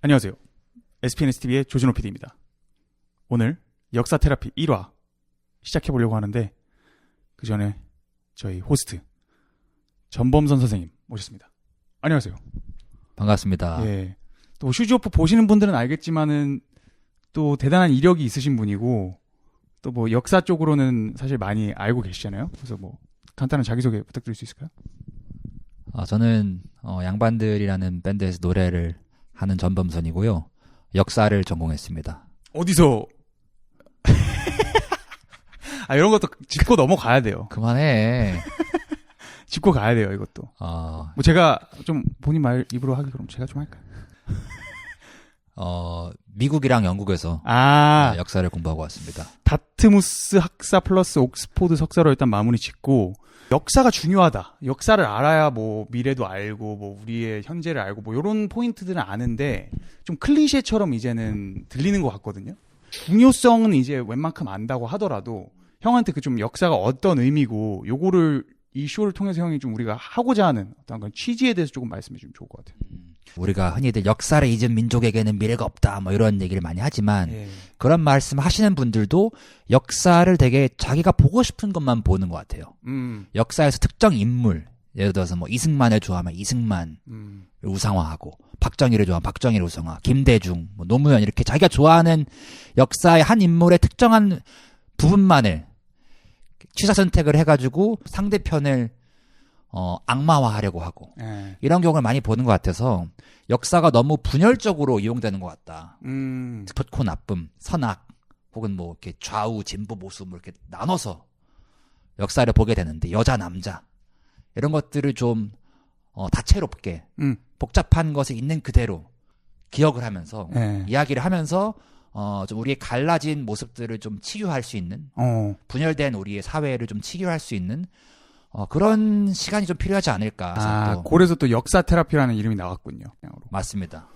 안녕하세요. SPNSTV의 조준호 PD입니다. 오늘 역사 테라피 1화 시작해보려고 하는데 그 전에 저희 호스트 전범선 선생님 모셨습니다. 안녕하세요. 반갑습니다. 예. 또 슈즈오프 보시는 분들은 알겠지만은 또 대단한 이력이 있으신 분이고 또 뭐 역사 쪽으로는 사실 많이 알고 계시잖아요. 그래서 뭐 간단한 자기소개 부탁드릴 수 있을까요? 저는 양반들이라는 밴드에서 노래를 하는 전범선이고요. 역사를 전공했습니다. 어디서? 이런 것도 짚고 넘어가야 돼요. 그만해. 짚고 가야 돼요, 이것도. 뭐 제가 좀 본인 말 입으로 하기 그럼 제가 좀 할까요? 미국이랑 영국에서 역사를 공부하고 왔습니다. 다트무스 학사 플러스 옥스포드 석사로 일단 마무리 짓고 역사가 중요하다. 역사를 알아야 뭐 미래도 알고 뭐 우리의 현재를 알고 뭐 이런 포인트들은 아는데 좀 클리셰처럼 이제는 들리는 것 같거든요. 중요성은 이제 웬만큼 안다고 하더라도 형한테 그 좀 역사가 어떤 의미고 요거를 이 쇼를 통해서 형이 좀 우리가 하고자 하는 어떤 그런 취지에 대해서 조금 말씀해 주면 좋을 것 같아요. 우리가 흔히들 역사를 잊은 민족에게는 미래가 없다 뭐 이런 얘기를 많이 하지만 그런 말씀 하시는 분들도 역사를 되게 자기가 보고 싶은 것만 보는 것 같아요. 역사에서 특정 인물, 예를 들어서 뭐 이승만을 좋아하면 이승만을 우상화하고 박정희를 좋아하면 박정희를 우상화, 김대중, 뭐 노무현 이렇게 자기가 좋아하는 역사의 한 인물의 특정한 부분만을 취사 선택을 해가지고 상대편을 악마화하려고 하고 이런 경우를 많이 보는 것 같아서 역사가 너무 분열적으로 이용되는 것 같다. 좋고 나쁨, 선악 혹은 뭐 이렇게 좌우 진보 모습 뭐 이렇게 나눠서 역사를 보게 되는데 여자 남자 이런 것들을 좀 다채롭게 복잡한 것이 있는 그대로 기억을 하면서 이야기를 하면서 좀 우리의 갈라진 모습들을 좀 치유할 수 있는 분열된 우리의 사회를 좀 치유할 수 있는 그런 시간이 좀 필요하지 않을까. 그래서 또 역사 테라피라는 이름이 나왔군요. 맞습니다.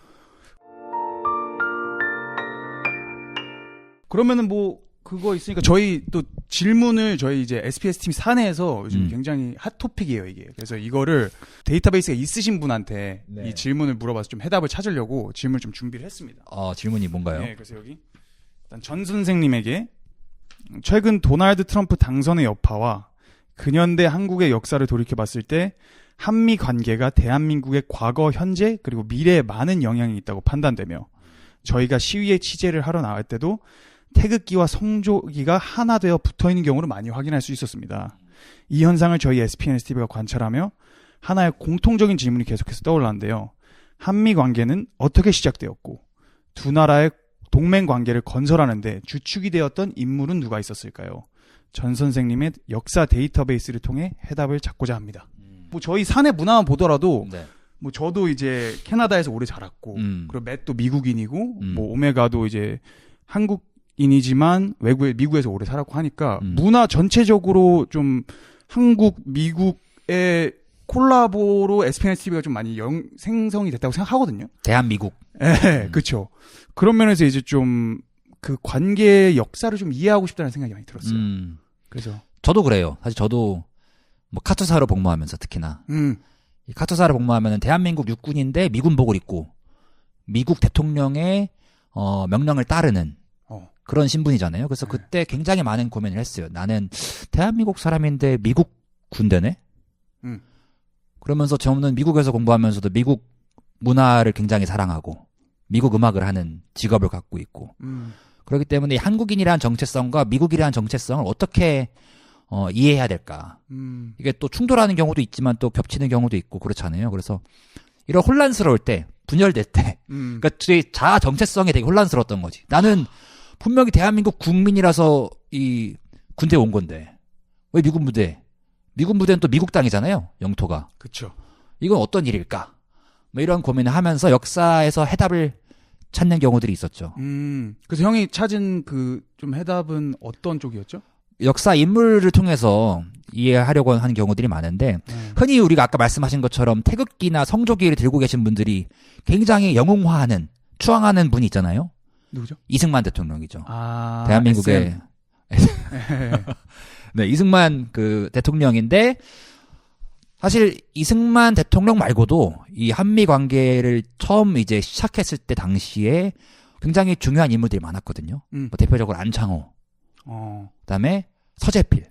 그러면은 뭐 그거 있으니까 저희 또 질문을 저희 이제 SPS 팀 사내에서 요즘 굉장히 핫 토픽이에요, 이게. 그래서 이거를 데이터베이스가 있으신 분한테 이 질문을 물어봐서 좀 해답을 찾으려고 질문을 좀 준비를 했습니다. 질문이 뭔가요? 네, 그래서 여기 일단 전 선생님에게 최근 도널드 트럼프 당선의 여파와 근현대 한국의 역사를 돌이켜봤을 때 한미 관계가 대한민국의 과거, 현재 그리고 미래에 많은 영향이 있다고 판단되며 저희가 시위에 취재를 하러 나갈 때도 태극기와 성조기가 하나 되어 붙어있는 경우를 많이 확인할 수 있었습니다. 이 현상을 저희 SPNSTV가 관찰하며 하나의 공통적인 질문이 계속해서 떠올랐는데요. 한미 관계는 어떻게 시작되었고 두 나라의 동맹 관계를 건설하는데 주축이 되었던 인물은 누가 있었을까요? 전 선생님의 역사 데이터베이스를 통해 해답을 찾고자 합니다. 뭐 저희 사내 문화만 보더라도 뭐 저도 이제 캐나다에서 오래 자랐고 그리고 맷도 미국인이고 뭐 오메가도 이제 한국인이지만 미국에서 오래 살았고 하니까 문화 전체적으로 좀 한국 미국의 콜라보로 SPNSTV가 좀 많이 생성이 됐다고 생각하거든요. 대한미국. 네, 그렇죠. 그런 면에서 이제 좀 그 관계의 역사를 좀 이해하고 싶다는 생각이 많이 들었어요. 그래서 저도 그래요. 사실 저도 뭐 카투사로 복무하면서 특히나 이 카투사로 복무하면은 대한민국 육군인데 미군복을 입고 미국 대통령의 명령을 따르는 그런 신분이잖아요. 그래서 그때 굉장히 많은 고민을 했어요. 나는 대한민국 사람인데 미국 군대네? 그러면서 저는 미국에서 공부하면서도 미국 문화를 굉장히 사랑하고 미국 음악을 하는 직업을 갖고 있고 그렇기 때문에 한국인이라는 정체성과 미국이라는 정체성을 어떻게 이해해야 될까. 이게 또 충돌하는 경우도 있지만 또 겹치는 경우도 있고 그렇잖아요. 그래서 이런 혼란스러울 때, 분열될 때 그러니까 제 자아 정체성이 되게 혼란스러웠던 거지. 나는 분명히 대한민국 국민이라서 이 군대에 온 건데 왜 미군 부대? 미군 부대는 또 미국 땅이잖아요. 영토가. 그렇죠. 이건 어떤 일일까? 뭐 이런 고민을 하면서 역사에서 해답을 찾는 경우들이 있었죠. 그래서 형이 찾은 그 좀 해답은 어떤 쪽이었죠? 역사 인물을 통해서 이해하려고 하는 경우들이 많은데 흔히 우리가 아까 말씀하신 것처럼 태극기나 성조기를 들고 계신 분들이 굉장히 영웅화하는 추앙하는 분이 있잖아요. 누구죠? 이승만 대통령이죠. 대한민국의 네, 이승만 그 대통령인데 사실 이승만 대통령 말고도 이 한미 관계를 처음 이제 시작했을 때 당시에 굉장히 중요한 인물들이 많았거든요. 뭐 대표적으로 안창호, 그다음에 서재필.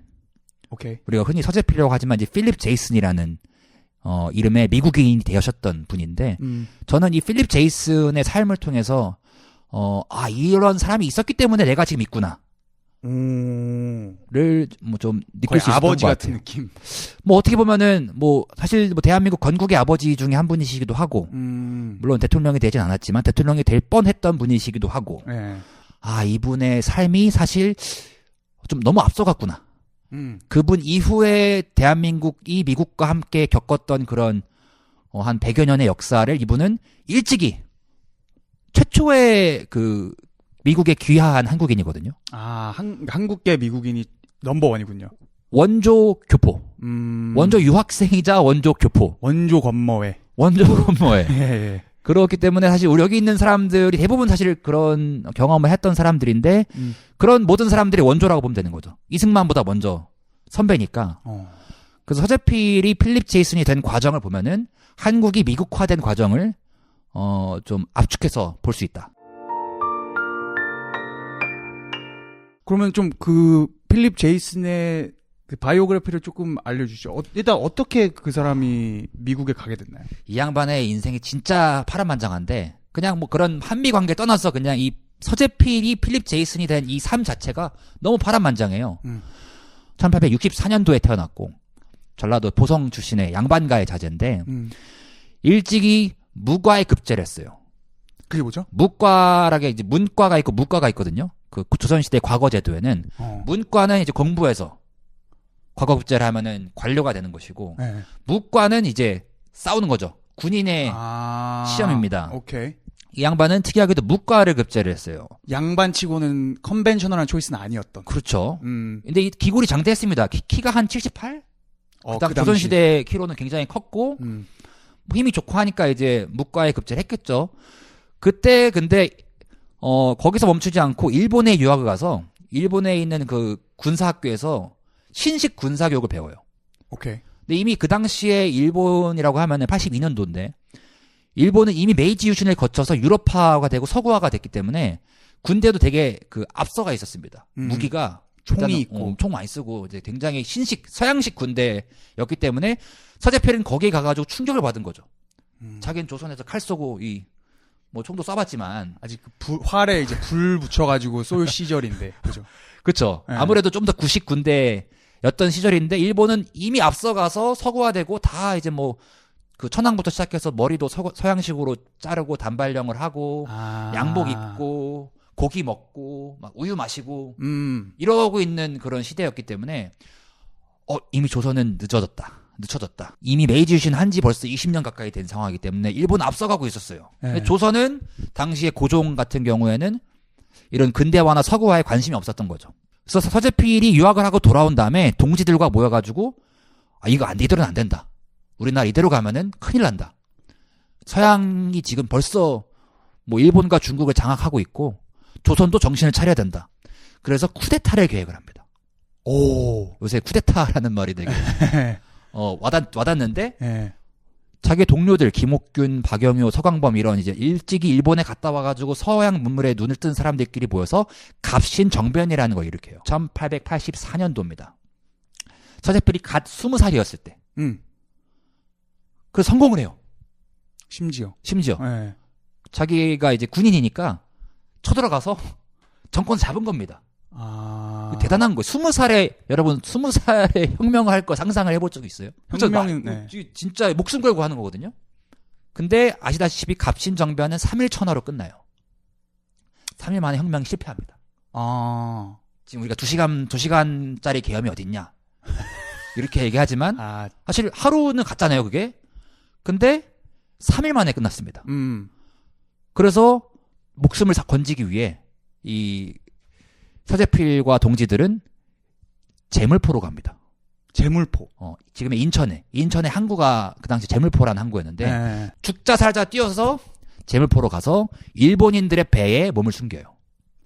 오케이. 우리가 흔히 서재필이라고 하지만 이제 필립 제이슨이라는 이름의 미국인이 되셨던 분인데 저는 이 필립 제이슨의 삶을 통해서 이런 사람이 있었기 때문에 내가 지금 있구나. 를 뭐 좀 느낄 수 있었던 아버지 것 같은 같아요. 느낌. 뭐 어떻게 보면은 뭐 사실 뭐 대한민국 건국의 아버지 중에 한 분이시기도 하고 물론 대통령이 되진 않았지만 대통령이 될 뻔했던 분이시기도 하고 네. 이분의 삶이 사실 좀 너무 앞서갔구나. 그분 이후에 대한민국이 미국과 함께 겪었던 그런 한 100여 년의 역사를 이분은 일찍이 최초의 그 미국에 귀화한 한국인이거든요. 한국계 미국인이 넘버원이군요. 원조 교포. 원조 유학생이자 원조 교포. 원조 건머회. 원조 건머회. 예. 그렇기 때문에 사실 우리 여기 있는 사람들이 대부분 사실 그런 경험을 했던 사람들인데 그런 모든 사람들이 원조라고 보면 되는 거죠. 이승만보다 먼저 선배니까. 그래서 서재필이 필립 제이슨이 된 과정을 보면은 한국이 미국화된 과정을 좀 압축해서 볼 수 있다. 그러면 좀 그 필립 제이슨의 그 바이오그래피를 조금 알려주시죠. 일단 어떻게 그 사람이 미국에 가게 됐나요? 이 양반의 인생이 진짜 파란만장한데 그냥 뭐 그런 한미 관계 떠나서 그냥 이 서재필이 필립 제이슨이 된 이 삶 자체가 너무 파란만장해요. 1864년도에 태어났고 전라도 보성 출신의 양반가의 자제인데 일찍이 무과에 급제를 했어요. 그게 뭐죠? 무과라게 이제 문과가 있고 무과가 있거든요. 그 조선시대 과거 제도에는 문과는 이제 공부해서 과거 급제를 하면은 관료가 되는 것이고 네. 무과는 이제 싸우는 거죠. 군인의 시험입니다. 오케이. 이 양반은 특이하게도 무과를 급제를 했어요. 양반치고는 컨벤셔널한 초이스는 아니었던. 그렇죠. 근데 이 기골이 장대했습니다. 키가 한 78? 그다음 조선시대 키로는 굉장히 컸고 뭐 힘이 좋고 하니까 이제 무과에 급제를 했겠죠. 그때 근데 거기서 멈추지 않고 일본에 유학을 가서 일본에 있는 그 군사학교에서 신식 군사교육을 배워요. 오케이. 근데 이미 그 당시에 일본이라고 하면은 82년도인데 일본은 이미 메이지 유신을 거쳐서 유럽화가 되고 서구화가 됐기 때문에 군대도 되게 그 앞서가 있었습니다. 무기가 총이 있고 총 많이 쓰고 이제 굉장히 신식 서양식 군대였기 때문에 서재필은 거기에 가가지고 충격을 받은 거죠. 자기는 조선에서 칼 쏘고 뭐 총도 쏴봤지만 아직 활에 이제 불 붙여가지고 쏠 시절인데 그죠? 그렇죠. 네. 아무래도 좀 더 구식 군대였던 시절인데 일본은 이미 앞서가서 서구화되고 다 이제 뭐 그 천황부터 시작해서 머리도 서양식으로 자르고 단발령을 하고 양복 입고 고기 먹고 막 우유 마시고 이러고 있는 그런 시대였기 때문에 이미 조선은 늦춰졌다. 이미 메이지 유신 한지 벌써 20년 가까이 된 상황이기 때문에 일본은 앞서가고 있었어요. 네. 조선은 당시에 고종 같은 경우에는 이런 근대화나 서구화에 관심이 없었던 거죠. 그래서 서재필이 유학을 하고 돌아온 다음에 동지들과 모여가지고 이대로는 안 된다. 우리나라 이대로 가면은 큰일 난다. 서양이 지금 벌써 뭐 일본과 중국을 장악하고 있고 조선도 정신을 차려야 된다. 그래서 쿠데타를 계획을 합니다. 요새 쿠데타라는 말이 되게 와닿는데 자기 동료들 김옥균, 박영효, 서광범 이런 이제 일찍이 일본에 갔다 와가지고 서양 문물에 눈을 뜬 사람들끼리 모여서 갑신정변이라는 걸 일으켜요. 1884년도입니다. 서재필이 갓 20살이었을 때. 그래서 성공을 해요. 심지어. 네. 자기가 이제 군인이니까 쳐들어가서 정권 잡은 겁니다. 대단한 거예요. 20살에 여러분 20살에 혁명을 할 거 상상을 해볼 적이 있어요? 혁명은 진짜 목숨 걸고 하는 거거든요. 근데 아시다시피 갑신정변은 3일 천하로 끝나요. 3일 만에 혁명이 실패합니다. 지금 우리가 2시간짜리 계엄이 어딨냐 이렇게 얘기하지만 사실 하루는 갔잖아요 그게. 근데 3일 만에 끝났습니다. 그래서 목숨을 건지기 위해 이 서재필과 동지들은 제물포로 갑니다. 제물포. 지금의 인천에 항구가 그 당시 제물포라는 항구였는데 죽자 살자 뛰어서 제물포로 가서 일본인들의 배에 몸을 숨겨요.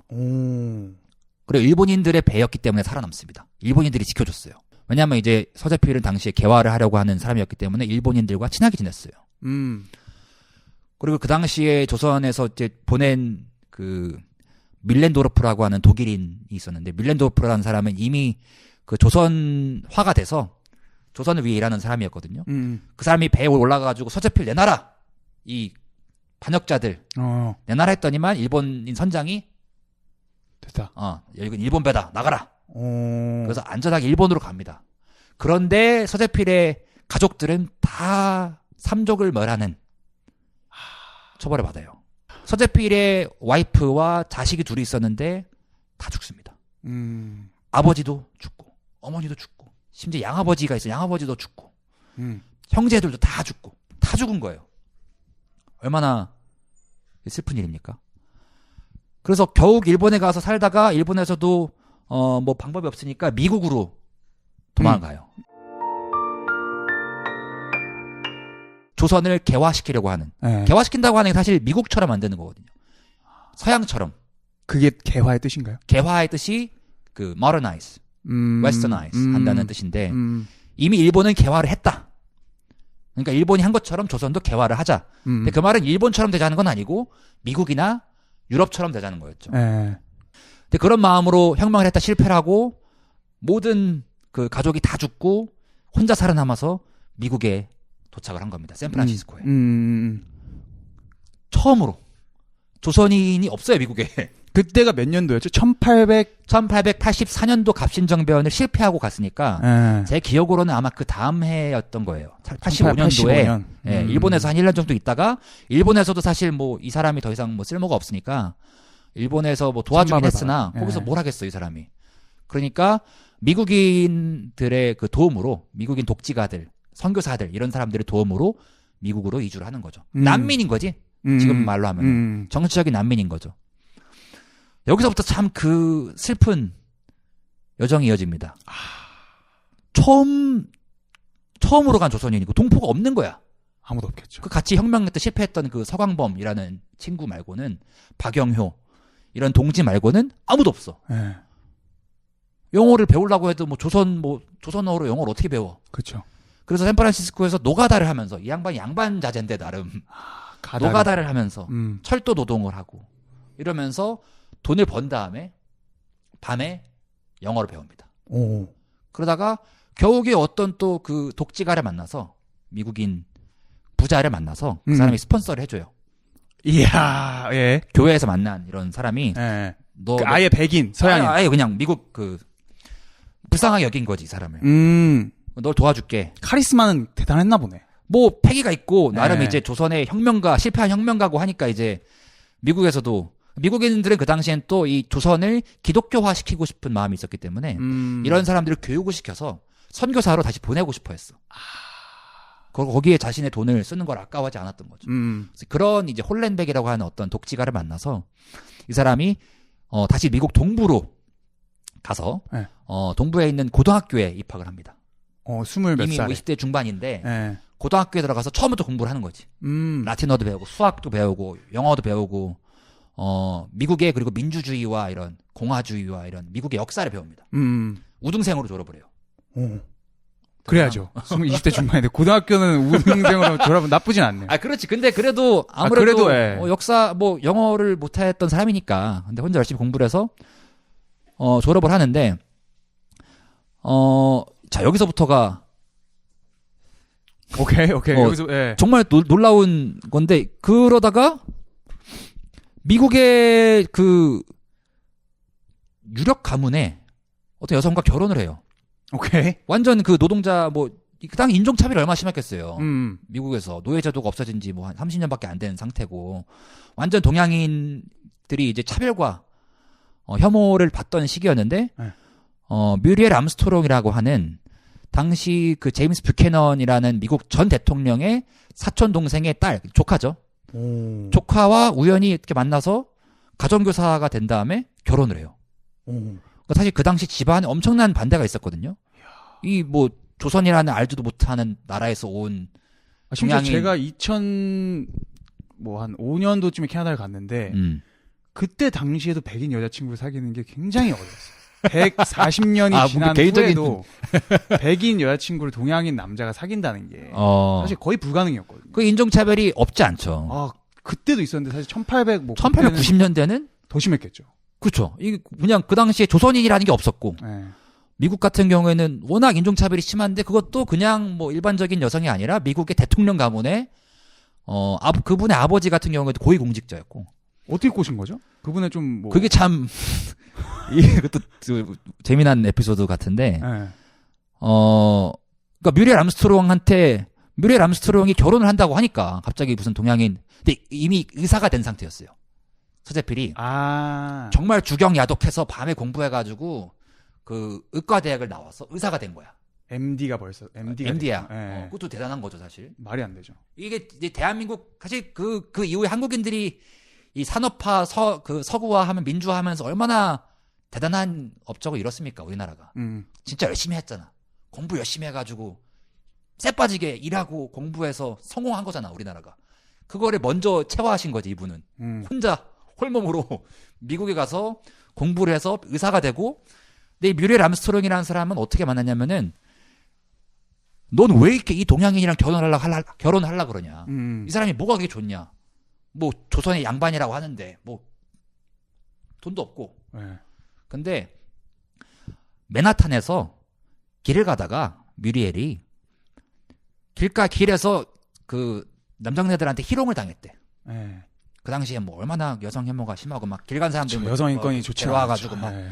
그리고 일본인들의 배였기 때문에 살아남습니다. 일본인들이 지켜줬어요. 왜냐하면 이제 서재필은 당시에 개화를 하려고 하는 사람이었기 때문에 일본인들과 친하게 지냈어요. 그리고 그 당시에 조선에서 이제 보낸 그 밀렌도르프라고 하는 독일인이 있었는데, 밀렌도르프라는 사람은 이미 그 조선화가 돼서 조선을 위해 일하는 사람이었거든요. 그 사람이 배에 올라가가지고 서재필 내놔라! 이 반역자들 내놔라 했더니만 일본인 선장이 됐다. 여기는 일본 배다. 나가라. 그래서 안전하게 일본으로 갑니다. 그런데 서재필의 가족들은 다 삼족을 멸하는 처벌을 받아요. 서재필의 와이프와 자식이 둘이 있었는데 다 죽습니다. 아버지도 죽고 어머니도 죽고 심지어 양아버지가 있어. 양아버지도 죽고 형제들도 다 죽고 다 죽은 거예요. 얼마나 슬픈 일입니까? 그래서 겨우 일본에 가서 살다가 일본에서도 뭐 방법이 없으니까 미국으로 도망가요. 조선을 개화시키려고 하는. 개화시킨다고 하는 게 사실 미국처럼 만드는 거거든요. 서양처럼. 그게 개화의 뜻인가요? 개화의 뜻이 그 modernize, westernize 한다는 뜻인데 이미 일본은 개화를 했다. 그러니까 일본이 한 것처럼 조선도 개화를 하자. 근데 그 말은 일본처럼 되자는 건 아니고 미국이나 유럽처럼 되자는 거였죠. 근데 그런 마음으로 혁명을 했다 실패를 하고 모든 그 가족이 다 죽고 혼자 살아남아서 미국에 도착을 한 겁니다. 샌프란시스코에. 처음으로 조선인이 없어요, 미국에. 그때가 몇 년도였죠? 1884년도 갑신정변을 실패하고 갔으니까 제 기억으로는 아마 그 다음 해였던 거예요. 85년도에 일본에서 한 1년 정도 있다가 일본에서도 사실 뭐 이 사람이 더 이상 뭐 쓸모가 없으니까 일본에서 뭐 도와주긴 했으나 거기서 뭘 하겠어, 이 사람이. 그러니까 미국인들의 그 도움으로 미국인 독지가들, 선교사들 이런 사람들의 도움으로 미국으로 이주를 하는 거죠. 난민인 거지. 지금 말로 하면 정치적인 난민인 거죠. 여기서부터 참 그 슬픈 여정이 이어집니다. 처음으로 간 조선인이고 동포가 없는 거야. 아무도 없겠죠. 그 같이 혁명 때 실패했던 그 서광범이라는 친구 말고는 박영효 이런 동지 말고는 아무도 없어. 영어를 배우려고 해도 뭐 조선어로 영어를 어떻게 배워? 그렇죠. 그래서 샌프란시스코에서 노가다를 하면서 이 양반이 양반 자제인데 나름 노가다를 하면서 철도 노동을 하고 이러면서 돈을 번 다음에 밤에 영어를 배웁니다. 그러다가 겨우게 어떤 또 그 독지가를 만나서 미국인 부자를 만나서 그 사람이 스폰서를 해줘요. 이야, 예. 교회에서 만난 이런 사람이 너 아예 백인 서양인 아예 그냥 미국 그 불쌍하게 여긴 거지 이 사람을. 널 도와줄게. 카리스마는 대단했나 보네. 뭐 패기가 있고 나름 이제 조선의 혁명가 실패한 혁명가고 하니까 이제 미국에서도 미국인들은 그 당시엔 또 이 조선을 기독교화 시키고 싶은 마음이 있었기 때문에 이런 사람들을 교육을 시켜서 선교사로 다시 보내고 싶어 했어. 거기에 자신의 돈을 쓰는 걸 아까워하지 않았던 거죠. 그래서 그런 이제 홀렌백이라고 하는 어떤 독지가를 만나서 이 사람이 다시 미국 동부로 가서 동부에 있는 고등학교에 입학을 합니다. 20몇 이미 살에. 20대 중반인데 고등학교에 들어가서 처음부터 공부를 하는 거지. 라틴어도 배우고 수학도 배우고 영어도 배우고 미국의 그리고 민주주의와 이런 공화주의와 이런 미국의 역사를 배웁니다. 우등생으로 졸업을 해요. 그래야죠. 20대 중반인데 고등학교는 우등생으로 졸업은 나쁘진 않네요. 그렇지. 근데 그래도 아무래도 역사 뭐 영어를 못했던 사람이니까 근데 혼자 열심히 공부를 해서 졸업을 하는데 자 여기서부터가 오케이. 여기서 정말 놀라운 건데 그러다가 미국의 그 유력 가문에 어떤 여성과 결혼을 해요. 오케이. 완전 그 노동자 그 당시 인종차별이 얼마나 심했겠어요. 미국에서 노예제도가 없어진 지 뭐 한 30년밖에 안 된 상태고 완전 동양인들이 이제 차별과 혐오를 받던 시기였는데 뮤리엘 암스트롱이라고 하는 당시 그 제임스 뷰캐넌이라는 미국 전 대통령의 사촌 동생의 딸 조카죠. 조카와 우연히 이렇게 만나서 가정교사가 된 다음에 결혼을 해요. 사실 그 당시 집안에 엄청난 반대가 있었거든요. 이 뭐 조선이라는 알지도 못하는 나라에서 온 심지어 제가 한 5년도쯤에 캐나다를 갔는데 그때 당시에도 백인 여자친구를 사귀는 게 굉장히 어려웠어요. 140년이 지난 개인적인... 후에도 백인 여자친구를 동양인 남자가 사귄다는 게 사실 거의 불가능이었거든요. 그 인종차별이 없지 않죠. 아, 그때도 있었는데 사실 1890년대는 더 심했겠죠. 그렇죠. 이게 그냥 그 당시에 조선인이라는 게 없었고 네. 미국 같은 경우에는 워낙 인종차별이 심한데 그것도 그냥 뭐 일반적인 여성이 아니라 미국의 대통령 가문의 그분의 아버지 같은 경우에도 고위공직자였고. 어떻게 꼬신 거죠? 그분의 좀 뭐 그게 참 이것도 재미난 에피소드 같은데. 네. 그러니까 뮤렐 암스트롱이 결혼을 한다고 하니까 갑자기 무슨 동양인 근데 이미 의사가 된 상태였어요. 서재필이 정말 주경야독해서 밤에 공부해가지고 그 의과대학을 나와서 의사가 된 거야. MD가 벌써 MD야. 네. 그것도 대단한 거죠, 사실. 말이 안 되죠. 이게 이제 대한민국 사실 그 이후에 한국인들이 이 산업화 서구화하면 민주화하면서 얼마나 대단한 업적을 이뤘습니까, 우리나라가. 진짜 열심히 했잖아. 공부 열심히 해가지고 쎄 빠지게 일하고 공부해서 성공한 거잖아, 우리나라가. 그거를 먼저 체화하신 거지, 이분은. 혼자 홀몸으로 미국에 가서 공부를 해서 의사가 되고. 근데 이 뮤렐 암스트롱이라는 사람은 어떻게 만났냐면은 넌 왜 이렇게 이 동양인이랑 결혼하려고 그러냐. 이 사람이 뭐가 그렇게 좋냐. 뭐 조선의 양반이라고 하는데 뭐 돈도 없고. 네. 근데 맨하탄에서 길을 가다가 뮤리엘이 길에서 그 남장네들한테 희롱을 당했대. 네. 그 당시에 뭐 얼마나 여성 혐오가 심하고 막 길 간 사람들 뭐 여성 인권이 좋지 들어와가지고 막 네.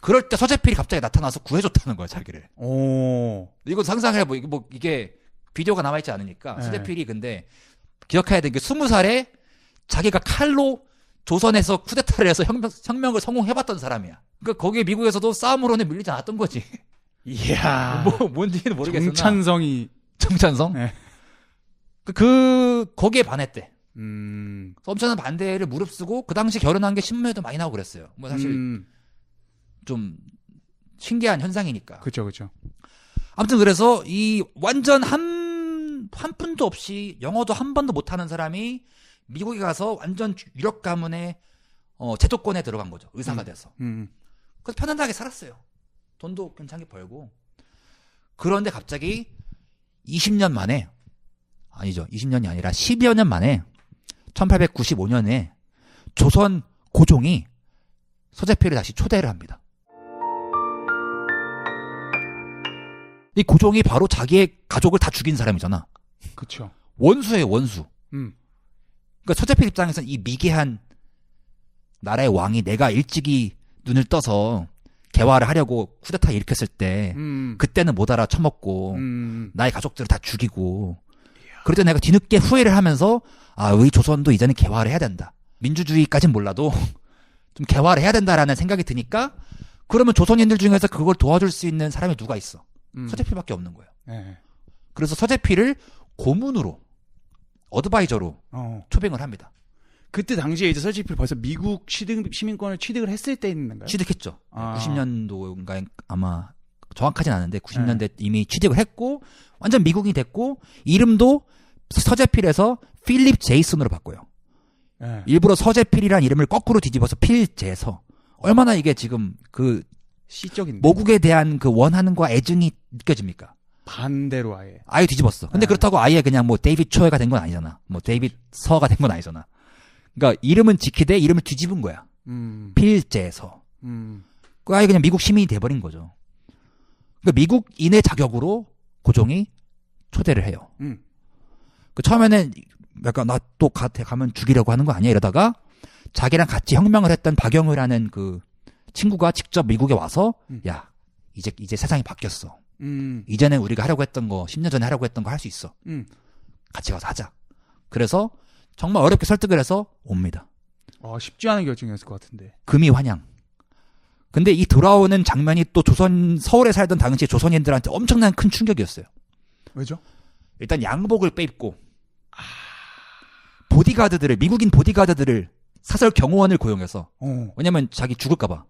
그럴 때 서재필이 갑자기 나타나서 구해줬다는 거야, 자기를. 오. 이거 상상해 이게 비디오가 남아있지 않으니까. 네. 서재필이 근데 기억해야 되는 게 20살에 자기가 칼로 조선에서 쿠데타를 해서 혁명을 성공해봤던 사람이야. 그러니까 거기에 미국에서도 싸움으로는 밀리지 않았던 거지. 이야. 뭔지는 모르겠으나. 정찬성? 네. 거기에 반했대. 엄청난 반대를 무릅쓰고 그 당시 결혼한 게 신문에도 많이 나오고 그랬어요. 뭐 사실 좀 신기한 현상이니까. 그렇죠. 아무튼 그래서 이 완전 한 푼도 없이 영어도 한 번도 못하는 사람이 미국에 가서 완전 유력 가문의 제도권에 들어간 거죠. 의사가 돼서. 그래서 편안하게 살았어요. 돈도 괜찮게 벌고. 그런데 갑자기 20년 만에 아니죠. 20년이 아니라 10여 년 만에 1895년에 조선 고종이 서재필을 다시 초대를 합니다. 이 고종이 바로 자기의 가족을 다 죽인 사람이잖아. 그렇죠. 원수예요, 원수. 그러니까 서재필 입장에서는 이 미개한 나라의 왕이 내가 일찍이 눈을 떠서 개화를 하려고 쿠데타 일으켰을 때 그때는 못 알아쳐먹고 나의 가족들을 다 죽이고 그럴 때 내가 뒤늦게 후회를 하면서 우리 조선도 이제는 개화를 해야 된다. 민주주의까진 몰라도 좀 개화를 해야 된다라는 생각이 드니까 그러면 조선인들 중에서 그걸 도와줄 수 있는 사람이 누가 있어? 서재필밖에 없는 거예요. 네. 그래서 서재필을 고문으로 어드바이저로 초빙을 합니다. 그때 당시에 이제 서재필 벌써 미국 시민권을 취득을 했을 때 있는 건가요? 취득했죠. 90년도인가 아마 정확하진 않은데 90년대 이미 취득을 했고 완전 미국이 됐고 이름도 서재필에서 필립 제이슨으로 바꿔요. 네. 일부러 서재필이란 이름을 거꾸로 뒤집어서 필제서. 얼마나 이게 지금 그 시적인 모국에 대한 그 원하는 과 애증이 느껴집니까? 반대로 아예 뒤집었어. 근데 그렇다고 아예 그냥 뭐 데이빗 초에가 된 건 아니잖아. 뭐 데이빗 서가 된 건 아니잖아. 그러니까 이름은 지키되 이름을 뒤집은 거야. 필제서. 그 아예 그냥 미국 시민이 돼버린 거죠. 그러니까 미국인의 자격으로 고종이 초대를 해요. 그 처음에는 약간 나 또 가면 죽이려고 하는 거 아니야 이러다가 자기랑 같이 혁명을 했던 박영의라는 그 친구가 직접 미국에 와서 야 이제 세상이 바뀌었어. 이제는 우리가 하려고 했던 거 10년 전에 하려고 했던 거 할 수 있어. 같이 가서 하자. 그래서 정말 어렵게 설득을 해서 옵니다. 쉽지 않은 결정이었을 것 같은데. 금이 환영. 근데 이 돌아오는 장면이 또 서울에 살던 당시 조선인들한테 엄청난 큰 충격이었어요. 왜죠? 일단 양복을 빼입고 미국인 보디가드들을 사설 경호원을 고용해서 왜냐면 자기 죽을까봐.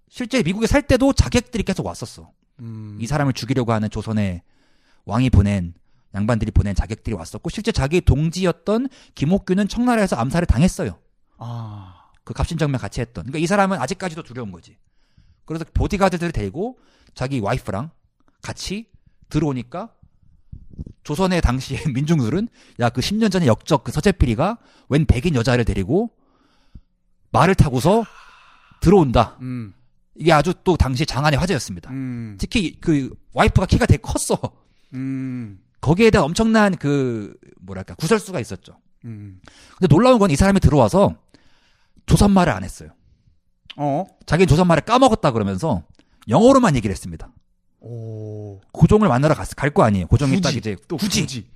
실제 미국에 살 때도 자객들이 계속 왔었어. 이 사람을 죽이려고 하는 조선의 왕이 보낸 양반들이 보낸 자객들이 왔었고 실제 자기 동지였던 김옥규는 청나라에서 암살을 당했어요. 그 갑신정면 같이 했던. 그러니까 이 사람은 아직까지도 두려운 거지. 그래서 보디가드들을 데리고 자기 와이프랑 같이 들어오니까 조선의 당시의 민중들은 야, 그 10년 전에 역적 그 서재필이가 웬 백인 여자를 데리고 말을 타고서 들어온다. 이게 아주 또 당시 장안의 화제였습니다. 특히 그 와이프가 키가 되게 컸어. 거기에 대한 엄청난 그 뭐랄까 구설수가 있었죠. 근데 놀라운 건 이 사람이 들어와서 조선말을 안 했어요. 자기는 조선말을 까먹었다 그러면서 영어로만 얘기를 했습니다. 고종을 만나러 갈 거 아니에요. 고종이 딱 이제 굳이.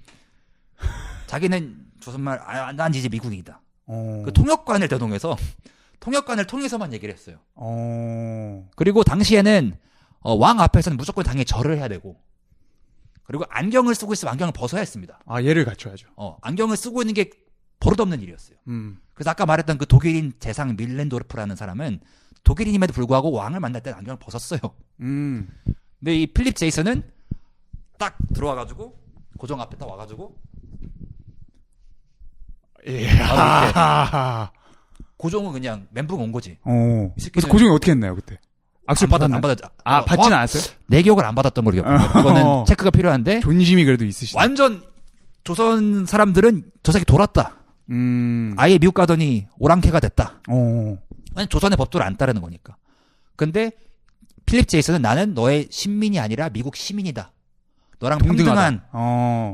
자기는 조선말 난 이제 미국이다. 그 통역관을 대동해서 통역관을 통해서만 얘기를 했어요. 그리고 당시에는 왕 앞에서는 무조건 당연히 절을 해야 되고, 그리고 안경을 쓰고 있으면 안경을 벗어야 했습니다. 아, 예를 갖춰야죠. 안경을 쓰고 있는 게 버릇없는 일이었어요. 그래서 아까 말했던 그 독일인 재상 밀렌도르프라는 사람은 독일인임에도 불구하고 왕을 만날 때 안경을 벗었어요. 근데 이 필립 제이슨은 딱 들어와가지고 고종 앞에 딱 와가지고 고종은 그냥 멘붕 온 거지. 그래서 고종이 어떻게 했나요 그때? 악수를 받았나요? 안 받았죠. 받지는 않았어요? 내 기억을 안 받았던 걸로 기억해요. 이거는 체크가 필요한데. 존심이 그래도 있으시죠. 완전 조선 사람들은 저 새끼 돌았다. 아예 미국 가더니 오랑캐가 됐다. 조선의 법도를 안 따르는 거니까. 근데 필립 제이슨은 나는 너의 신민이 아니라 미국 시민이다. 너랑 평등한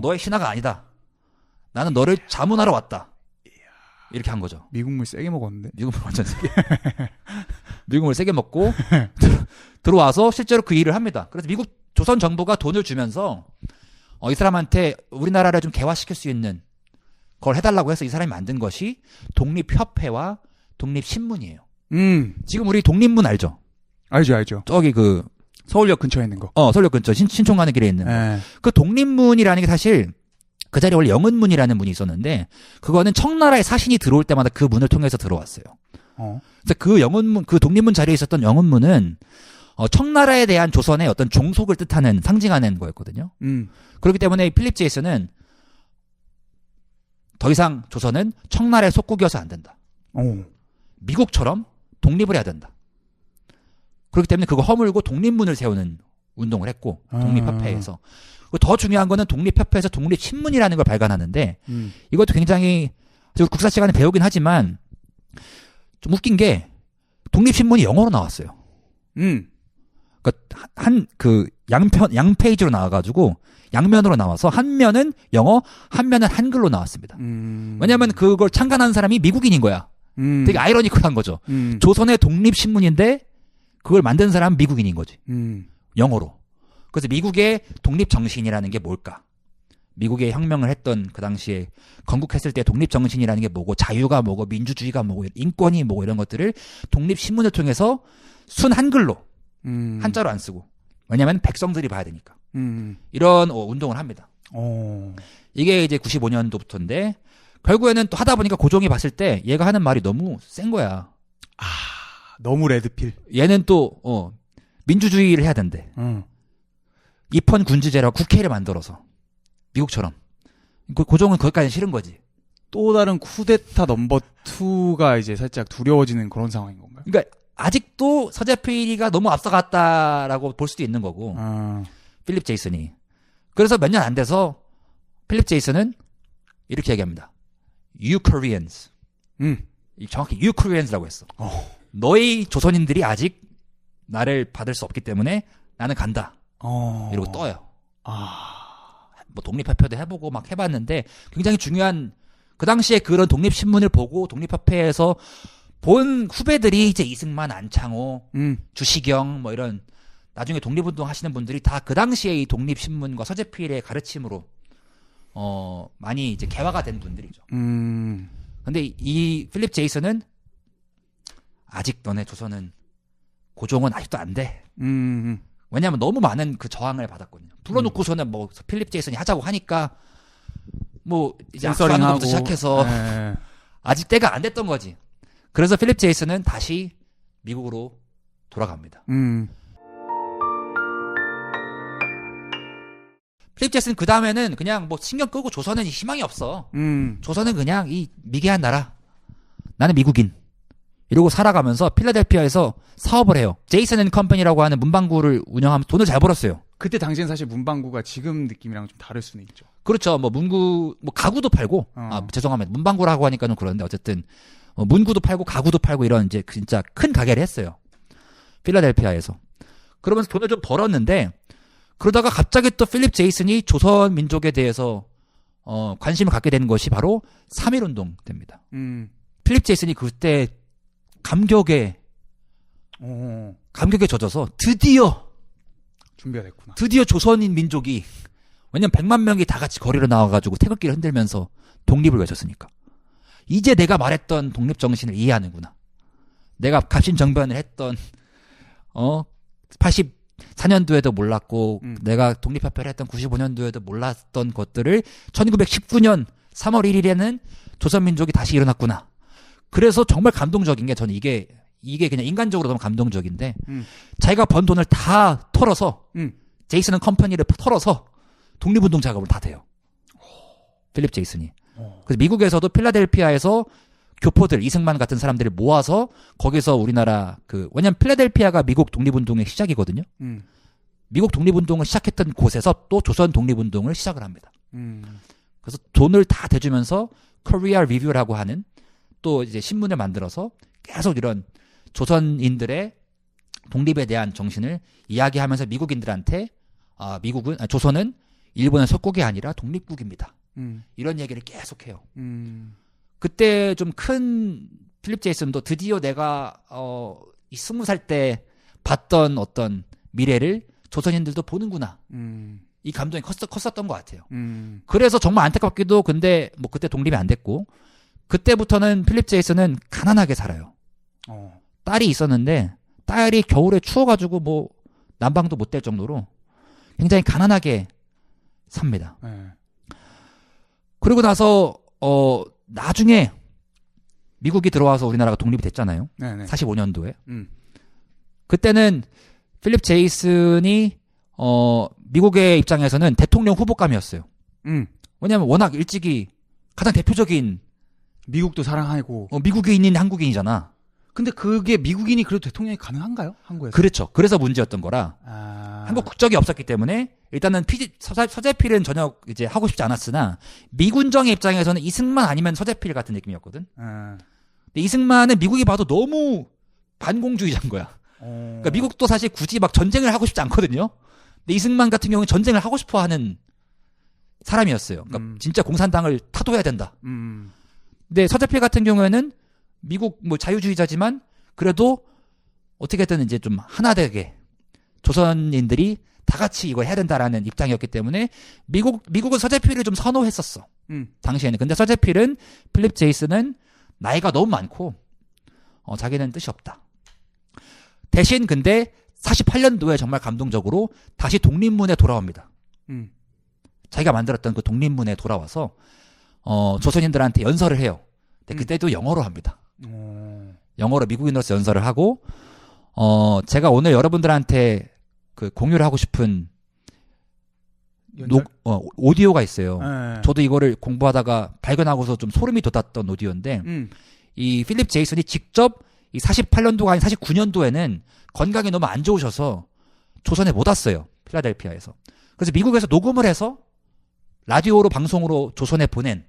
너의 신하가 아니다. 나는 너를 자문하러 왔다. 이렇게 한 거죠. 미국물 세게 먹었는데. 미국물 완전 세게. 미국물 세게 먹고 들어와서 실제로 그 일을 합니다. 그래서 미국 조선 정부가 돈을 주면서 이 사람한테 우리나라를 좀 개화시킬 수 있는 걸 해달라고 해서 이 사람이 만든 것이 독립협회와 독립신문이에요. 지금 우리 독립문 알죠? 알죠. 저기 그 서울역 근처에 있는 거. 서울역 근처 신촌 가는 길에 있는 거. 그 독립문이라는 게 사실 그 자리에 원래 영은문이라는 문이 있었는데 그거는 청나라의 사신이 들어올 때마다 그 문을 통해서 들어왔어요. 그래서 그 영은문, 그 독립문 자리에 있었던 영은문은 청나라에 대한 조선의 어떤 종속을 뜻하는 상징하는 거였거든요. 그렇기 때문에 필립 제이슨은 더 이상 조선은 청나라의 속국이어서 안 된다. 미국처럼 독립을 해야 된다. 그렇기 때문에 그거 허물고 독립문을 세우는 운동을 했고 독립협회에서. 더 중요한 거는 독립협회에서 독립신문이라는 걸 발간하는데 이것도 굉장히 국사 시간에 배우긴 하지만 좀 웃긴 게 독립신문이 영어로 나왔어요. 그러니까 양 페이지로 나와가지고 양면으로 나와서 한 면은 영어, 한 면은 한글로 나왔습니다. 왜냐하면 그걸 창간한 사람이 미국인인 거야. 되게 아이러니컬한 거죠. 조선의 독립신문인데 그걸 만든 사람은 미국인인 거지. 영어로. 그래서 미국의 독립정신이라는 게 뭘까? 미국의 혁명을 했던 그 당시에 건국했을 때 독립정신이라는 게 뭐고 자유가 뭐고 민주주의가 뭐고 인권이 뭐고 이런 것들을 독립신문을 통해서 순 한글로 한자로 안 쓰고 왜냐하면 백성들이 봐야 되니까 이런 운동을 합니다. 이게 이제 95년도부터인데 결국에는 또 하다 보니까 고종이 봤을 때 얘가 하는 말이 너무 센 거야. 너무 레드필. 얘는 또 민주주의를 해야 된대. 입헌 군주제라고 국회를 만들어서 미국처럼. 고종은 거기까지 싫은 거지. 또 다른 쿠데타 넘버 2가 이제 살짝 두려워지는 그런 상황인 건가요? 그러니까 아직도 서재필이가 너무 앞서갔다라고 볼 수도 있는 거고. 필립 제이슨이. 그래서 몇 년 안 돼서 필립 제이슨은 이렇게 얘기합니다. You Koreans. 정확히 You Koreans라고 했어. 너희 조선인들이 아직 나를 받을 수 없기 때문에 나는 간다. 이러고 떠요. 뭐 독립협회도 해보고 막 해봤는데 굉장히 중요한 그 당시에 그런 독립신문을 보고 독립협회에서 본 후배들이 이제 이승만, 안창호, 주시경 뭐 이런 나중에 독립운동 하시는 분들이 다 그 당시에 이 독립신문과 서재필의 가르침으로 많이 이제 개화가 된 분들이죠. 근데 이 필립 제이슨은 아직 너네 조선은 고종은 아직도 안 돼. 왜냐하면 너무 많은 그 저항을 받았거든요. 불러놓고서는 뭐 필립 제이슨이 하자고 하니까 뭐 이제 악수하는 것부터 시작해서 아직 때가 안 됐던 거지. 그래서 필립 제이슨은 다시 미국으로 돌아갑니다. 필립 제이슨 그 다음에는 그냥 뭐 신경 끄고 조선은 희망이 없어. 조선은 그냥 이 미개한 나라. 나는 미국인. 이러고 살아가면서 필라델피아에서 사업을 해요. 제이슨 앤 컴퍼니라고 하는 문방구를 운영하면서 돈을 잘 벌었어요. 그때 당시엔 사실 문방구가 지금 느낌이랑 좀 다를 수는 있죠. 그렇죠. 뭐 가구도 팔고, 죄송합니다. 문방구라고 하니까는 그런데 어쨌든, 문구도 팔고, 가구도 팔고 이런 이제 진짜 큰 가게를 했어요. 필라델피아에서. 그러면서 돈을 좀 벌었는데, 그러다가 갑자기 또 필립 제이슨이 조선 민족에 대해서, 관심을 갖게 된 것이 바로 3.1운동 때입니다. 필립 제이슨이 그때 감격에 젖어서 준비가 됐구나. 드디어 조선인 민족이, 왜냐면 100만 명이 다 같이 거리로 나와가지고 태극기를 흔들면서 독립을 외쳤으니까. 이제 내가 말했던 독립 정신을 이해하는구나. 내가 갑신정변을 했던 84년도에도 몰랐고 내가 독립협회를 했던 95년도에도 몰랐던 것들을 1919년 3월 1일에는 조선민족이 다시 일어났구나. 그래서 정말 감동적인 게 저는 이게 그냥 인간적으로 너무 감동적인데 자기가 번 돈을 다 털어서 제이슨 컴퍼니를 털어서 독립운동 작업을 다 돼요. 필립 제이슨이. 그래서 미국에서도 필라델피아에서 교포들, 이승만 같은 사람들을 모아서 거기서 우리나라 왜냐면 필라델피아가 미국 독립운동의 시작이거든요. 미국 독립운동을 시작했던 곳에서 또 조선 독립운동을 시작을 합니다. 그래서 돈을 다 대주면서 코리아 리뷰라고 하는 또 이제 신문을 만들어서 계속 이런 조선인들의 독립에 대한 정신을 이야기하면서 미국인들한테 조선은 일본의 속국이 아니라 독립국입니다. 이런 얘기를 계속해요. 그때 좀 큰 필립 제이슨도 드디어 내가 20살 때 봤던 어떤 미래를 조선인들도 보는구나. 이 감동이 컸었던 것 같아요. 그래서 정말 안타깝게도 근데 뭐 그때 독립이 안 됐고 그때부터는 필립 제이슨은 가난하게 살아요. 딸이 있었는데 딸이 겨울에 추워가지고 뭐 난방도 못 될 정도로 굉장히 가난하게 삽니다. 그리고 나서 나중에 미국이 들어와서 우리나라가 독립이 됐잖아요. 45년도에. 그때는 필립 제이슨이 미국의 입장에서는 대통령 후보감이었어요. 왜냐하면 워낙 일찍이 가장 대표적인 미국도 사랑하고 미국인인 한국인이잖아. 근데 그게 미국인이 그래도 대통령이 가능한가요? 한국에서? 그렇죠. 그래서 문제였던 거라. 한국 국적이 없었기 때문에 일단은 서재필은 전혀 이제 하고 싶지 않았으나 미군정의 입장에서는 이승만 아니면 서재필 같은 느낌이었거든. 근데 이승만은 미국이 봐도 너무 반공주의자인 거야. 그러니까 미국도 사실 굳이 막 전쟁을 하고 싶지 않거든요. 근데 이승만 같은 경우는 전쟁을 하고 싶어하는 사람이었어요. 그러니까 진짜 공산당을 타도해야 된다. 근데 서재필 같은 경우에는 미국 뭐 자유주의자지만 그래도 어떻게든 이제 좀 하나되게 조선인들이 다 같이 이걸 해야 된다라는 입장이었기 때문에 미국은 서재필을 좀 선호했었어. 당시에는. 근데 서재필은 필립 제이슨은 나이가 너무 많고 자기는 뜻이 없다. 대신 근데 48년도에 정말 감동적으로 다시 독립문에 돌아옵니다. 자기가 만들었던 그 독립문에 돌아와서 조선인들한테 연설을 해요. 근데 그때도 영어로 합니다. 영어로 미국인으로서 연설을 하고 제가 오늘 여러분들한테 공유를 하고 싶은 오디오가 있어요. 저도 이거를 공부하다가 발견하고서 좀 소름이 돋았던 오디오인데 이 필립 제이슨이 직접 이 48년도가 아닌 49년도에는 건강이 너무 안 좋으셔서 조선에 못 왔어요. 필라델피아에서. 그래서 미국에서 녹음을 해서 라디오로 방송으로 조선에 보낸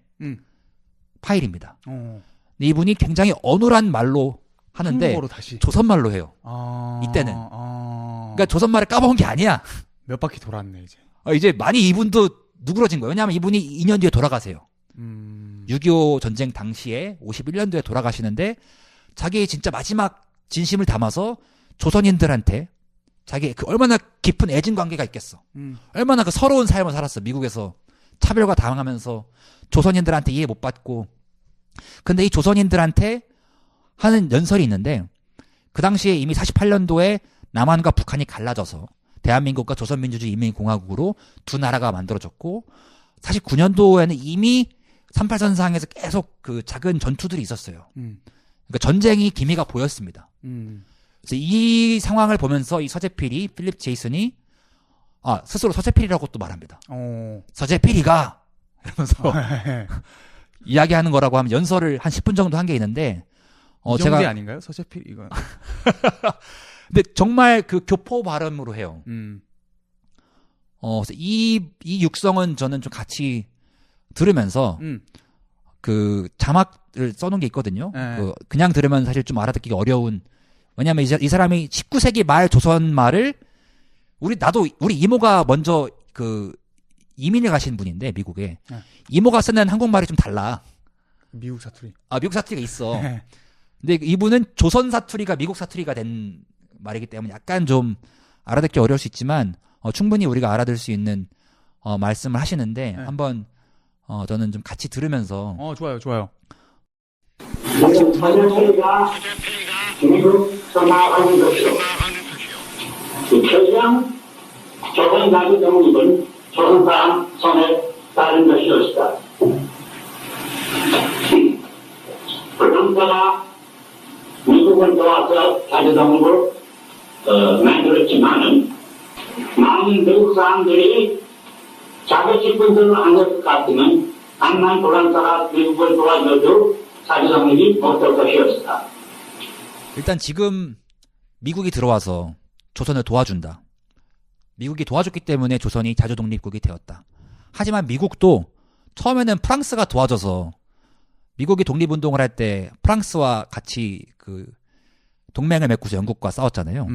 파일입니다. 이분이 굉장히 어눌한 말로 하는데 한국어로 다시 조선말로 해요. 이때는. 그러니까 조선말을 까먹은 게 아니야. 몇 바퀴 돌았네 이제. 이제 많이 이분도 누그러진 거예요. 왜냐하면 이분이 2년 뒤에 돌아가세요. 6.25 전쟁 당시에 51년도에 돌아가시는데 자기 진짜 마지막 진심을 담아서 조선인들한테 자기 얼마나 깊은 애증 관계가 있겠어. 얼마나 서러운 삶을 살았어. 미국에서 차별과 당하면서 조선인들한테 이해 못 받고. 근데 이 조선인들한테 하는 연설이 있는데 그 당시에 이미 48년도에 남한과 북한이 갈라져서 대한민국과 조선민주주의 인민공화국으로 두 나라가 만들어졌고 49년도에는 이미 38선상에서 계속 그 작은 전투들이 있었어요. 그러니까 전쟁이 기미가 보였습니다. 그래서 이 상황을 보면서 이 서재필이 필립 제이슨이 스스로 서재필이라고 또 말합니다. 서재필이가 이러면서 이야기하는 거라고 하면 연설을 한 10분 정도 한 게 있는데 이정재 아닌가요? 서재필 이거. 근데 정말 그 교포 발음으로 해요. 그래서 이 육성은 저는 좀 같이 들으면서 그 자막을 써놓은 게 있거든요. 그냥 들으면 사실 좀 알아듣기가 어려운. 왜냐하면 이 사람이 19세기 말 조선 말을 우리 이모가 먼저 그 이민을 가신 분인데 미국에 이모가 쓰는 한국말이 좀 달라. 미국 사투리. 미국 사투리가 있어. 근데 이분은 조선 사투리가 미국 사투리가 된 말이기 때문에 약간 좀 알아듣기 어려울 수 있지만 충분히 우리가 알아들 수 있는 말씀을 하시는데 한번 저는 좀 같이 들으면서 좋아요. 서재필이가 미국 떠나가는 것이요. 최장 조선가기 독립은 조선 사람 손에 따른 것이었다. 불평사가 미국을 도와서 자주독립을 만들었지만은 많은 미국 사람들이 자기 집분들을 안 할 것 같으면 암만 불란사가 미국을 도와줘도 자주독립이 못할 것이었다. 일단 지금 미국이 들어와서 조선을 도와준다. 미국이 도와줬기 때문에 조선이 자주독립국이 되었다. 하지만 미국도 처음에는 프랑스가 도와줘서 미국이 독립운동을 할 때 프랑스와 같이 그 동맹을 맺고서 영국과 싸웠잖아요.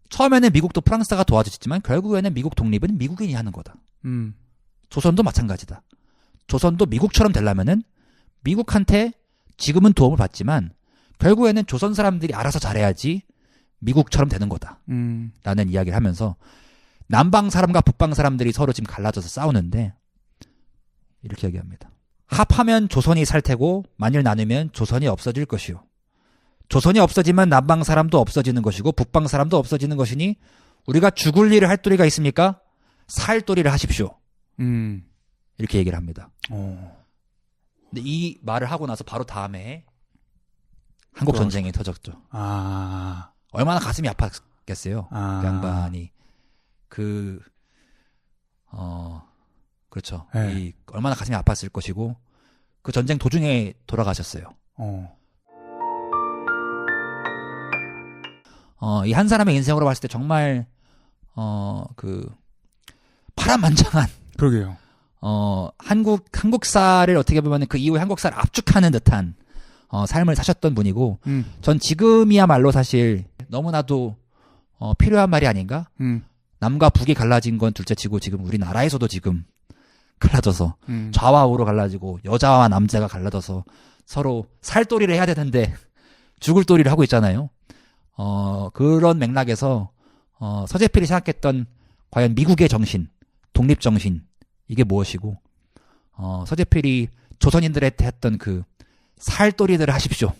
처음에는 미국도 프랑스가 도와줬지만 결국에는 미국 독립은 미국인이 하는 거다. 조선도 마찬가지다. 조선도 미국처럼 되려면은 미국한테 지금은 도움을 받지만 결국에는 조선 사람들이 알아서 잘해야지 미국처럼 되는 거다. 라는 이야기를 하면서 남방 사람과 북방 사람들이 서로 지금 갈라져서 싸우는데 이렇게 얘기합니다. 합하면 조선이 살 테고 만일 나누면 조선이 없어질 것이요. 조선이 없어지면 남방 사람도 없어지는 것이고 북방 사람도 없어지는 것이니 우리가 죽을 일을 할 도리가 있습니까? 살 도리를 하십시오. 이렇게 얘기를 합니다. 근데 이 말을 하고 나서 바로 다음에 한국 전쟁이 터졌죠. 얼마나 가슴이 아팠겠어요. 그 양반이 그렇죠. 얼마나 가슴이 아팠을 것이고 그 전쟁 도중에 돌아가셨어요. 이 한 사람의 인생으로 봤을 때 정말 그 파란만장한 그러게요. 한국사를 어떻게 보면 그 이후에 한국사를 압축하는 듯한 삶을 사셨던 분이고 전 지금이야말로 사실 너무나도 필요한 말이 아닌가? 남과 북이 갈라진 건 둘째치고 지금 우리나라에서도 지금 갈라져서 좌와 우로 갈라지고 여자와 남자가 갈라져서 서로 살도리를 해야 되는데 죽을 도리를 하고 있잖아요. 그런 맥락에서 서재필이 생각했던 과연 미국의 정신, 독립 정신 이게 무엇이고 서재필이 조선인들한테 했던 그 살도리들을 하십시오.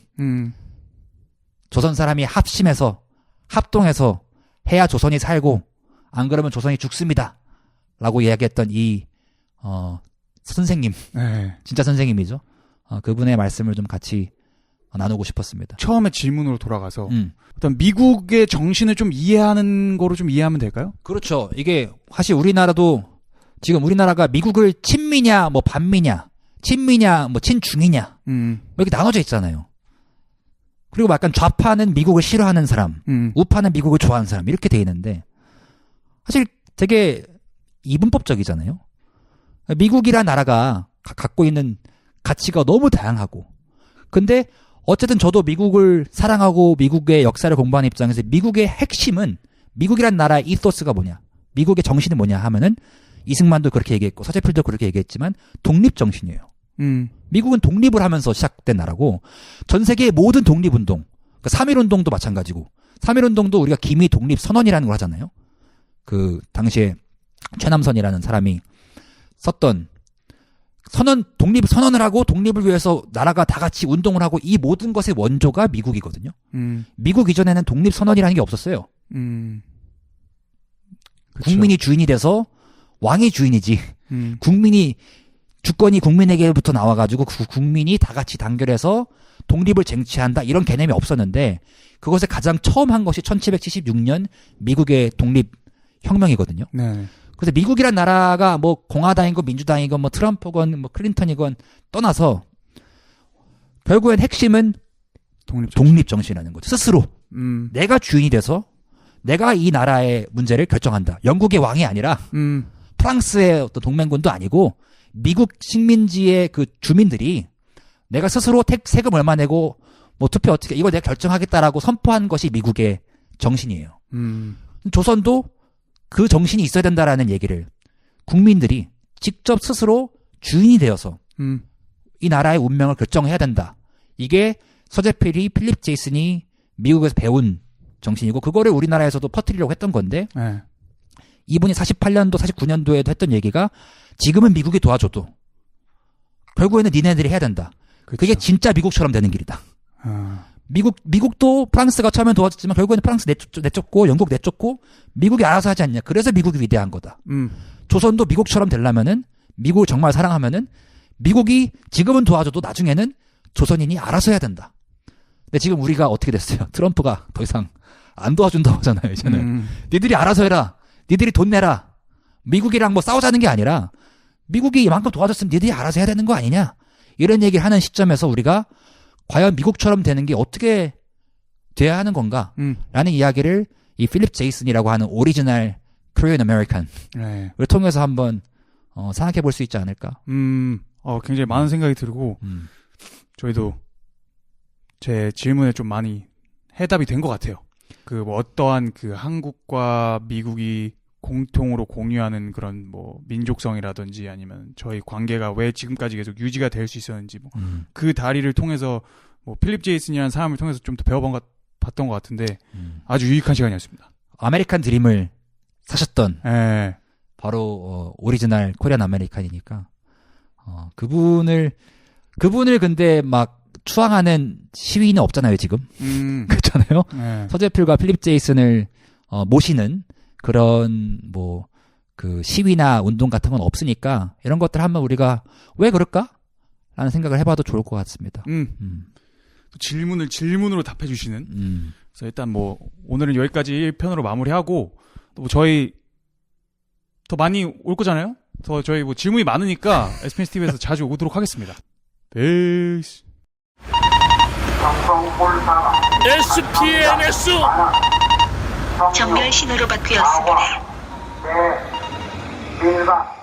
조선 사람이 합심해서 합동해서 해야 조선이 살고 안 그러면 조선이 죽습니다. 라고 이야기했던 이 선생님, 진짜 선생님이죠. 그분의 말씀을 좀 같이 나누고 싶었습니다. 처음에 질문으로 돌아가서 어떤 미국의 정신을 좀 이해하는 거로 좀 이해하면 될까요? 그렇죠. 이게 사실 우리나라도 지금 우리나라가 미국을 친미냐 뭐 반미냐 친미냐 뭐 친중이냐 이렇게 나눠져 있잖아요. 그리고 약간 좌파는 미국을 싫어하는 사람, 우파는 미국을 좋아하는 사람 이렇게 돼 있는데 사실 되게 이분법적이잖아요. 미국이란 나라가 갖고 있는 가치가 너무 다양하고 근데 어쨌든 저도 미국을 사랑하고 미국의 역사를 공부하는 입장에서 미국의 핵심은 미국이란 나라의 이소스가 뭐냐 미국의 정신이 뭐냐 하면은 이승만도 그렇게 얘기했고 서재필도 그렇게 얘기했지만 독립정신이에요. 미국은 독립을 하면서 시작된 나라고 전 세계의 모든 독립운동 그러니까 3.1운동도 마찬가지고 3.1운동도 우리가 기미 독립선언이라는 걸 하잖아요. 그 당시에 최남선이라는 사람이 썼던 독립선언을 하고 독립을 위해서 나라가 다 같이 운동을 하고 이 모든 것의 원조가 미국이거든요. 미국 이전에는 독립선언이라는 게 없었어요. 국민이 주인이 돼서 왕이 주인이지. 주권이 국민에게부터 나와가지고 국민이 다 같이 단결해서 독립을 쟁취한다 이런 개념이 없었는데 그것을 가장 처음 한 것이 1776년 미국의 독립혁명이거든요. 네. 그래서 미국이란 나라가 뭐 공화당이건 민주당이건 뭐 트럼프건 뭐 클린턴이건 떠나서 결국엔 핵심은 독립 정신이라는 거죠. 스스로 내가 주인이 돼서 내가 이 나라의 문제를 결정한다. 영국의 왕이 아니라 프랑스의 어떤 동맹군도 아니고 미국 식민지의 그 주민들이 내가 스스로 세금 얼마 내고 뭐 투표 어떻게 이걸 내가 결정하겠다라고 선포한 것이 미국의 정신이에요. 조선도 그 정신이 있어야 된다라는 얘기를 국민들이 직접 스스로 주인이 되어서 이 나라의 운명을 결정해야 된다. 이게 서재필이 필립 제이슨이 미국에서 배운 정신이고 그거를 우리나라에서도 퍼뜨리려고 했던 건데 네. 이분이 48년도 49년도에도 했던 얘기가 지금은 미국이 도와줘도 결국에는 니네들이 해야 된다. 그쵸. 그게 진짜 미국처럼 되는 길이다. 미국도 프랑스가 처음엔 도와줬지만 결국에는 프랑스 내쫓고 영국 내쫓고 미국이 알아서 하지 않냐. 그래서 미국이 위대한 거다. 조선도 미국처럼 되려면은 미국을 정말 사랑하면은 미국이 지금은 도와줘도 나중에는 조선인이 알아서 해야 된다. 근데 지금 우리가 어떻게 됐어요? 트럼프가 더 이상 안 도와준다고 하잖아요. 이제는 니들이 알아서 해라. 니들이 돈 내라. 미국이랑 뭐 싸우자는 게 아니라 미국이 이만큼 도와줬으면 니들이 알아서 해야 되는 거 아니냐. 이런 얘기를 하는 시점에서 우리가 과연 미국처럼 되는 게 어떻게 돼야 하는 건가? 라는 이야기를 이 필립 제이슨이라고 하는 오리지널 코리안 아메리칸을 네. 통해서 한번 생각해 볼 수 있지 않을까? 굉장히 많은 생각이 들고 저희도 제 질문에 좀 많이 해답이 된 것 같아요. 그 뭐 어떠한 그 한국과 미국이 공통으로 공유하는 그런 뭐 민족성이라든지 아니면 저희 관계가 왜 지금까지 계속 유지가 될 수 있었는지 뭐 그 다리를 통해서 뭐 필립 제이슨이라는 사람을 통해서 좀 더 배워봤던 것 같은데 아주 유익한 시간이었습니다. 아메리칸 드림을 사셨던 네. 바로 오리지널 코리안 아메리칸이니까 그분을 근데 막 추앙하는 시위는 없잖아요 지금. 그렇잖아요. 네. 서재필과 필립 제이슨을 모시는 그런 뭐 그 시위나 운동 같은 건 없으니까 이런 것들 한번 우리가 왜 그럴까? 라는 생각을 해봐도 좋을 것 같습니다. 질문을 질문으로 답해주시는. 그래서 일단 뭐 오늘은 여기까지 1편으로 마무리하고 또 뭐 저희 더 많이 올 거잖아요. 더 저희 뭐 질문이 많으니까 SBS TV에서 자주 오도록 하겠습니다. 베이스. SPNS 정렬 신호로 바뀌었습니다. 네,